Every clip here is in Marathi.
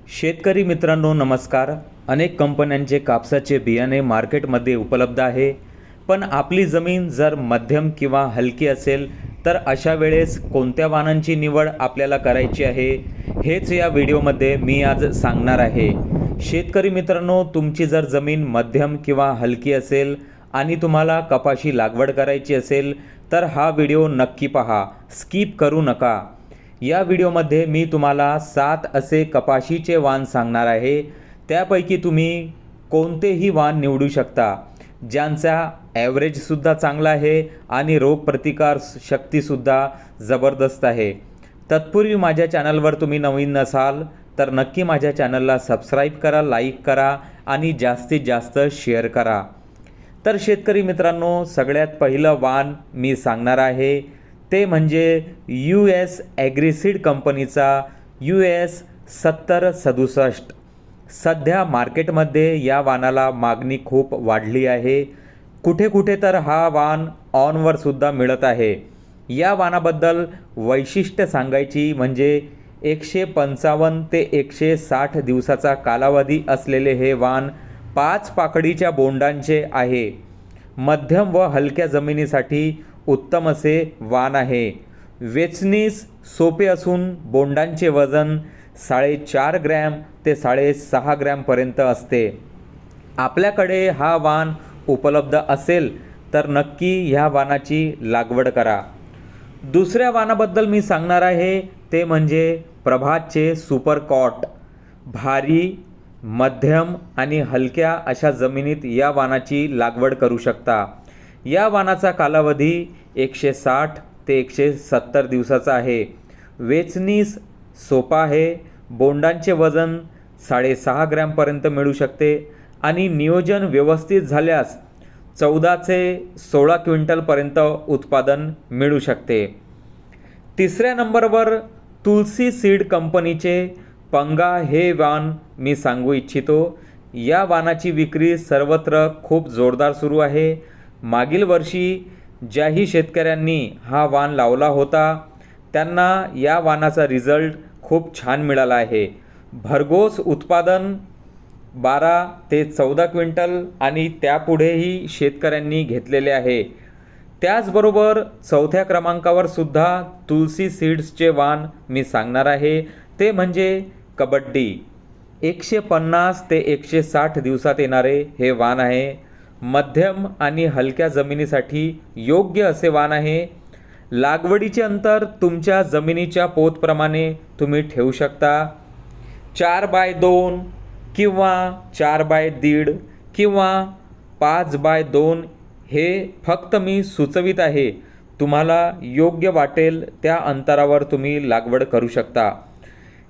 शेतकरी मित्रांनो नमस्कार। अनेक कंपन्यांचे कापसाचे बियाणे मार्केटमध्ये उपलब्ध आहे, पण आपली जमीन जर मध्यम किंवा हलकी असेल तर अशा वेळेस कोणत्या वाणांची निवड आपल्याला करायची आहे हेच या व्हिडिओमध्ये मी आज सांगणार आहे। शेतकरी मित्रांनो, तुमची जर जमीन मध्यम किंवा हलकी असेल आणि तुम्हाला कपाशी लागवड करायची असेल तर हा व्हिडिओ नक्की पहा, स्किप करू नका। या व्हिडिओमध्ये मी तुम्हाला 7 असे कपाशीचे वाण सांगणार आहे। त्यापैकी तुम्ही कोणतेही वाण निवडू शकता, ज्यांचा ॲव्हरेजसुद्धा चांगला आहे आणि रोगप्रतिकार शक्तीसुद्धा जबरदस्त आहे। तत्पूर्वी माझ्या चॅनलवर तुम्ही नवीन नसाल तर नक्की माझ्या चॅनलला सबस्क्राईब करा, लाईक करा आणि जास्तीत जास्त शेअर करा। तर शेतकरी मित्रांनो, सगळ्यात पहिलं वाण मी सांगणार आहे ते म्हणजे US ॲग्रीसीड कंपनीचा US 7067। सध्या मार्केटमध्ये या वाणाला मागणी खूप वाढली आहे। कुठे कुठे तर हा वाण ऑनवर सुद्धा मिळत आहे। या वाणाबद्दल वैशिष्ट्य सांगायची म्हणजे 155 ते 160 दिवसाचा कालावधी असलेले हे वाण 5 पाकळीच्या बोंडांचे आहे। मध्यम व हलक्या जमिनीसाठी उत्तम असे वाण आहे। वेचणीस सोपे असून बोंडांचे वजन 4.5 ग्रॅम ते 6.5 ग्रॅमपर्यंत असते। आपल्याकडे हा वाण उपलब्ध असेल तर नक्की ह्या वाणाची लागवड करा। दुसऱ्या वाणाबद्दल मी सांगणार आहे ते म्हणजे प्रभातचे सुपर कॉट। भारी, मध्यम आणि हलक्या अशा जमिनीत या वाणाची लागवड करू शकता। या वाणाचा कालावधी 160 ते 170 दिवसाचा आहे। वेचणीस सोपा आहे, बोंडांचे वजन 6.5 ग्रॅमपर्यंत मिळू शकते आणि नियोजन व्यवस्थित झाल्यास 14 ते 16 क्विंटलपर्यंत उत्पादन मिळू शकते। तिसऱ्या नंबरवर तुलसी सीड कंपनीचे पंगा हे वाण मी सांगू इच्छितो। या वाणाची विक्री सर्वत्र खूप जोरदार सुरू आहे। मागील वर्षी ज्याही शेतकऱ्यांनी हा वाण लावला होता त्यांना या वाणाचा रिझल्ट खूप छान मिळाला आहे। भरघोस उत्पादन 12 ते 14 क्विंटल आणि त्यापुढेही शेतकऱ्यांनी घेतलेले आहे। त्याचबरोबर चौथ्या क्रमांकावर सुद्धा तुलसी सीड्सचे वाण मी सांगणार आहे ते म्हणजे कबड्डी। 150 ते 160 दिवसात येणारे हे वाण आहे। मध्यम आणि हलक्या जमिनीसाठी योग्य असे वाण आहे। लागवडीचे अंतर तुमच्या जमिनीच्या पोतप्रमाणे तुम्ही ठेवू शकता। 4x2 किंवा 4x1.5 किंवा 5x2 हे फक्त मी सुचवित आहे। तुम्हाला योग्य वाटेल त्या अंतरावर तुम्ही लागवड करू शकता।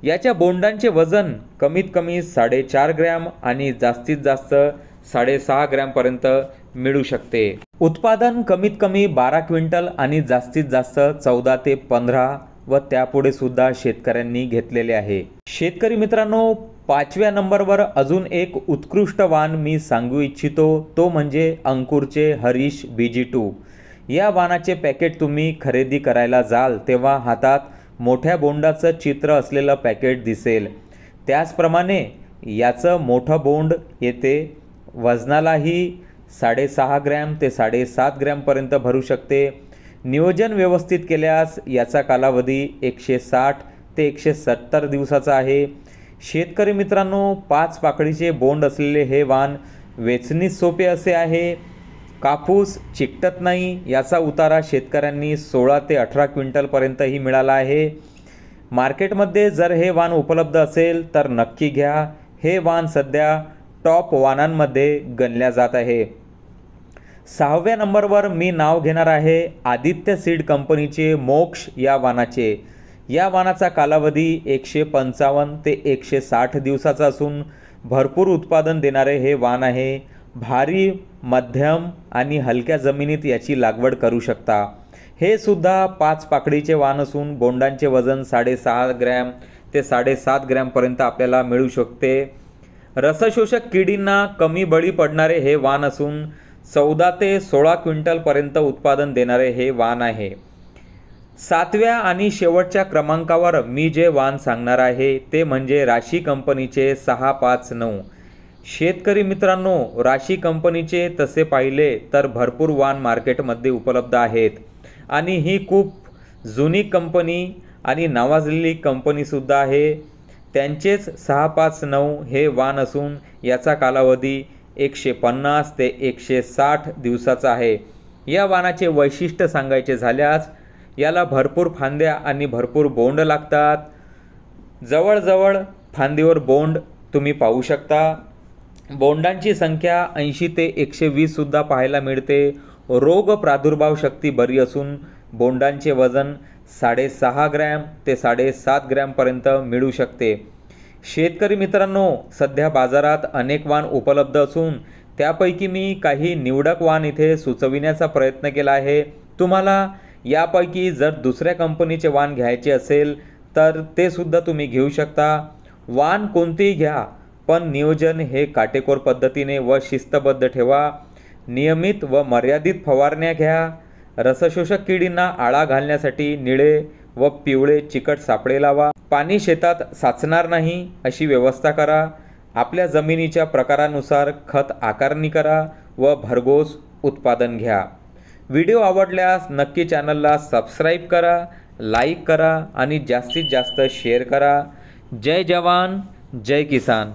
याच्या बोंडांचे वजन कमीत कमी 4.5 ग्रॅम आणि जास्तीत जास्त 6.5 ग्रॅमपर्यंत मिळू शकते। उत्पादन कमीत कमी 12 क्विंटल आणि जास्तीत जास्त 14 ते 15 व त्यापुढे सुद्धा शेतकऱ्यांनी घेतलेले आहे। शेतकरी मित्रांनो, 5व्या नंबरवर अजून एक उत्कृष्ट वाण मी सांगू इच्छितो तो म्हणजे अंकुरचे हरीश BG2। या वाणाचे पॅकेट तुम्ही खरेदी करायला जाल तेव्हा हातात मोठ्या बोंडाचं चित्र असलेलं पॅकेट दिसेल। त्याचप्रमाणे याचं मोठं बोंड येते। वजनालाही 6.5 ग्रॅम ते 7.5 ग्रॅमपर्यंत भरू शकते। नियोजन व्यवस्थित केल्यास याचा कालावधी 160 ते 170 दिवसाचा आहे। शेतकरी मित्रांनो, 5 पाकळीचे बोंड असलेले हे वाण वेचणीस सोपे असे आहे। कापूस चिकटत नाही याचा उतारा शेतकऱ्यांनी 16 ते 18 क्विंटलपर्यंतही मिळाला आहे। मार्केटमध्ये जर हे वाण उपलब्ध असेल तर नक्की घ्या। हे वाण सध्या टॉप वाणांमध्ये गणल्या जात आहे। 6व्या नंबरवर मी नाव घेणार आहे आदित्य सीड कंपनीचे मोक्ष या वाणाचे। या वाणाचा कालावधी 155 ते 160 दिवसाचा असून भरपूर उत्पादन देणारे हे वाण आहे। भारी, मध्यम आणि हलक्या जमिनीत याची लागवड करू शकता। हे सुद्धा 5 पाकळीचे वाण असून बोंडांचे वजन 6.5 ग्रॅम ते 7.5 ग्रॅमपर्यंत आपल्याला मिळू शकते। रसशोषक किडींना कमी बळी पडणारे हे वाण असून 14 ते 16 क्विंटलपर्यंत उत्पादन देणारे हे वाण आहे। सातव्या आणि शेवटच्या क्रमांकावर मी जे वाण सांगणार आहे ते म्हणजे राशी कंपनीचे 659. शेतकरी मित्रांनो, राशी कंपनीचे तसे पाहिले तर भरपूर वाण मार्केटमध्ये उपलब्ध आहेत आणि ही खूप जुनी कंपनी आणि नावाजलेली कंपनीसुद्धा आहे. त्यांचेच 659 हे वाण असून याचा कालावधी 150 ते 160 दिवसाचा आहे. या वाणाचे वैशिष्ट्य सांगायचे झाल्यास याला भरपूर फांद्या आणि भरपूर बोंड लागतात. जवळजवळ फांदीवर बोंड तुम्ही पाहू शकता. बोंडांची संख्या 80 ते 120 सुद्धा पाहायला मिळते. रोग प्रादुर्भाव शक्ती बरी असून बोंडांचे वजन 6.5 ग्रॅम ते 7.5 ग्रॅमपर्यंत मिळू शकते. शेतकरी मित्रांनो, सध्या बाजारात अनेक वाण उपलब्ध असून त्यापैकी मी काही निवडक वाण इथे सुचविण्याचा प्रयत्न केला आहे. तुम्हाला यापैकी जर दुसऱ्या कंपनीचे वाण घ्यायचे असेल तर ते सुद्धा तुम्ही घेऊ शकता. वाण कोणतेही घ्या, पण नियोजन हे काटेकोर पद्धतीने व शिस्तबद्ध ठेवा. नियमित व मर्यादित फवारण्या घ्या. रसशोषक किडींना आळा घालण्यासाठी निळे व पिवळे चिकट सापळे लावा. पाणी शेतात साचणार नाही अशी व्यवस्था करा. आपल्या जमिनीच्या प्रकारानुसार खत आकारणी करा व भरघोस उत्पादन घ्या. व्हिडिओ आवडल्यास नक्की चॅनलला सबस्क्राईब करा, लाईक करा आणि जास्तीत जास्त शेअर करा. जय जवान, जय किसान.